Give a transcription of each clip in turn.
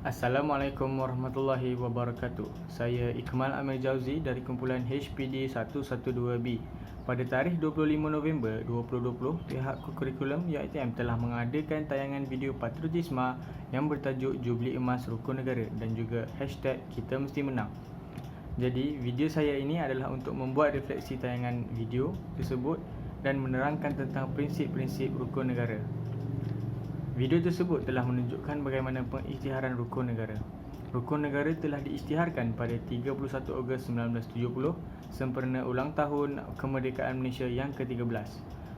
Assalamualaikum warahmatullahi wabarakatuh. Saya Ikmal Amir Jauzi dari kumpulan HPD 112B. Pada tarikh 25 November 2020, pihak kurikulum UiTM telah mengadakan tayangan video patriotisme yang bertajuk Jubli Emas Rukun Negara dan juga #Kita Mesti Menang. Jadi, video saya ini adalah untuk membuat refleksi tayangan video tersebut dan menerangkan tentang prinsip-prinsip rukun negara. Video tersebut telah menunjukkan bagaimana pengisytiharan rukun negara. Rukun negara telah diisytiharkan pada 31 Ogos 1970 sempena ulang tahun kemerdekaan Malaysia yang ke-13.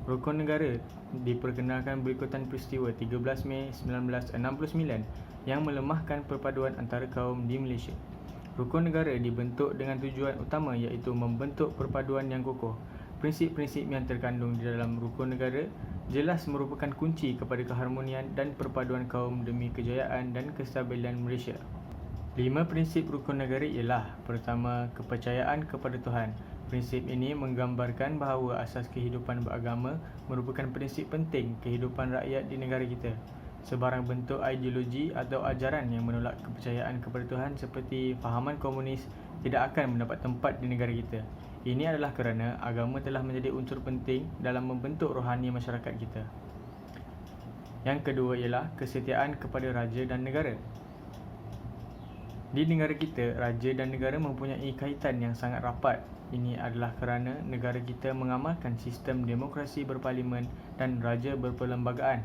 Rukun negara diperkenalkan berikutan peristiwa 13 Mei 1969 yang melemahkan perpaduan antara kaum di Malaysia. Rukun negara dibentuk dengan tujuan utama iaitu membentuk perpaduan yang kokoh. Prinsip-prinsip yang terkandung di dalam rukun negara jelas merupakan kunci kepada keharmonian dan perpaduan kaum demi kejayaan dan kestabilan Malaysia. 5 prinsip rukun negara ialah: pertama, kepercayaan kepada Tuhan. Prinsip ini menggambarkan bahawa asas kehidupan beragama merupakan prinsip penting kehidupan rakyat di negara kita. Sebarang bentuk ideologi atau ajaran yang menolak kepercayaan kepada Tuhan seperti fahaman komunis tidak akan mendapat tempat di negara kita. Ini adalah kerana agama telah menjadi unsur penting dalam membentuk rohani masyarakat kita. Yang kedua ialah kesetiaan kepada raja dan negara. Di negara kita, raja dan negara mempunyai kaitan yang sangat rapat. Ini adalah kerana negara kita mengamalkan sistem demokrasi berparlimen dan raja berperlembagaan.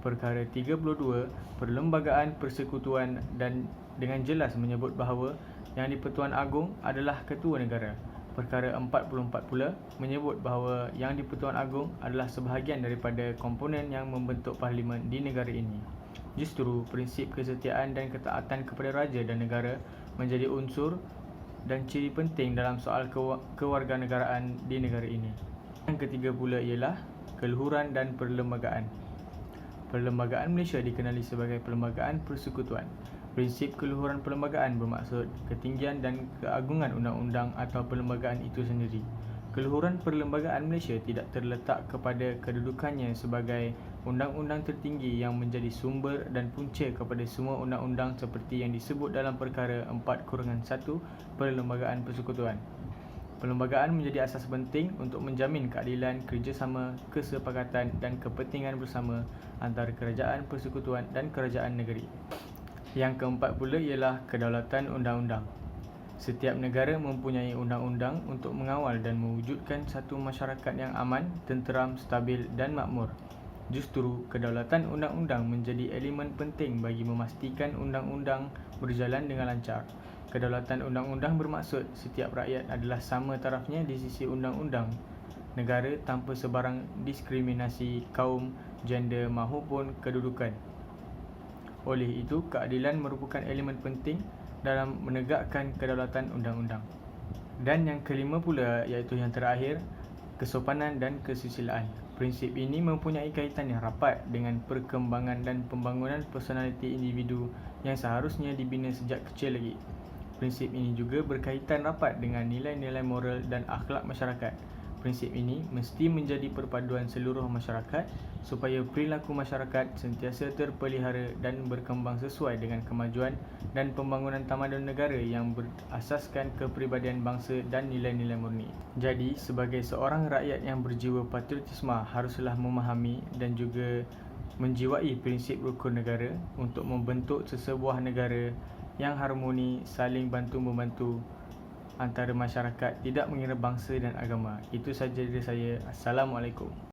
Perkara 32, Perlembagaan Persekutuan dan dengan jelas menyebut bahawa Yang di-Pertuan Agong adalah ketua negara. Perkara 44 pula menyebut bahawa Yang di-Pertuan Agong adalah sebahagian daripada komponen yang membentuk parlimen di negara ini. Justru, prinsip kesetiaan dan ketaatan kepada raja dan negara menjadi unsur dan ciri penting dalam soal kewarganegaraan di negara ini. Yang ketiga pula ialah keluhuran dan perlembagaan. Perlembagaan Malaysia dikenali sebagai Perlembagaan Persekutuan. Prinsip keluhuran perlembagaan bermaksud ketinggian dan keagungan undang-undang atau perlembagaan itu sendiri. Keluhuran perlembagaan Malaysia tidak terletak kepada kedudukannya sebagai undang-undang tertinggi yang menjadi sumber dan punca kepada semua undang-undang seperti yang disebut dalam perkara 4/1 Perlembagaan Persekutuan. Perlembagaan menjadi asas penting untuk menjamin keadilan, kerjasama, kesepakatan dan kepentingan bersama antara kerajaan persekutuan dan kerajaan negeri. Yang keempat pula ialah kedaulatan undang-undang. Setiap negara mempunyai undang-undang untuk mengawal dan mewujudkan satu masyarakat yang aman, tenteram, stabil dan makmur. Justru, kedaulatan undang-undang menjadi elemen penting bagi memastikan undang-undang berjalan dengan lancar. Kedaulatan undang-undang bermaksud setiap rakyat adalah sama tarafnya di sisi undang-undang negara tanpa sebarang diskriminasi kaum, gender maupun kedudukan. Oleh itu, keadilan merupakan elemen penting dalam menegakkan kedaulatan undang-undang. Dan yang kelima pula iaitu yang terakhir, kesopanan dan kesusilaan. Prinsip ini mempunyai kaitan yang rapat dengan perkembangan dan pembangunan personaliti individu yang seharusnya dibina sejak kecil lagi. Prinsip ini juga berkaitan rapat dengan nilai-nilai moral dan akhlak masyarakat. Prinsip ini mesti menjadi perpaduan seluruh masyarakat supaya perilaku masyarakat sentiasa terpelihara dan berkembang sesuai dengan kemajuan dan pembangunan tamadun negara yang berasaskan kepribadian bangsa dan nilai-nilai murni. Jadi, sebagai seorang rakyat yang berjiwa patriotisme haruslah memahami dan juga menjiwai prinsip rukun negara untuk membentuk sesebuah negara yang harmoni, saling bantu-membantu antara masyarakat, tidak mengira bangsa dan agama. Itu saja dari saya. Assalamualaikum.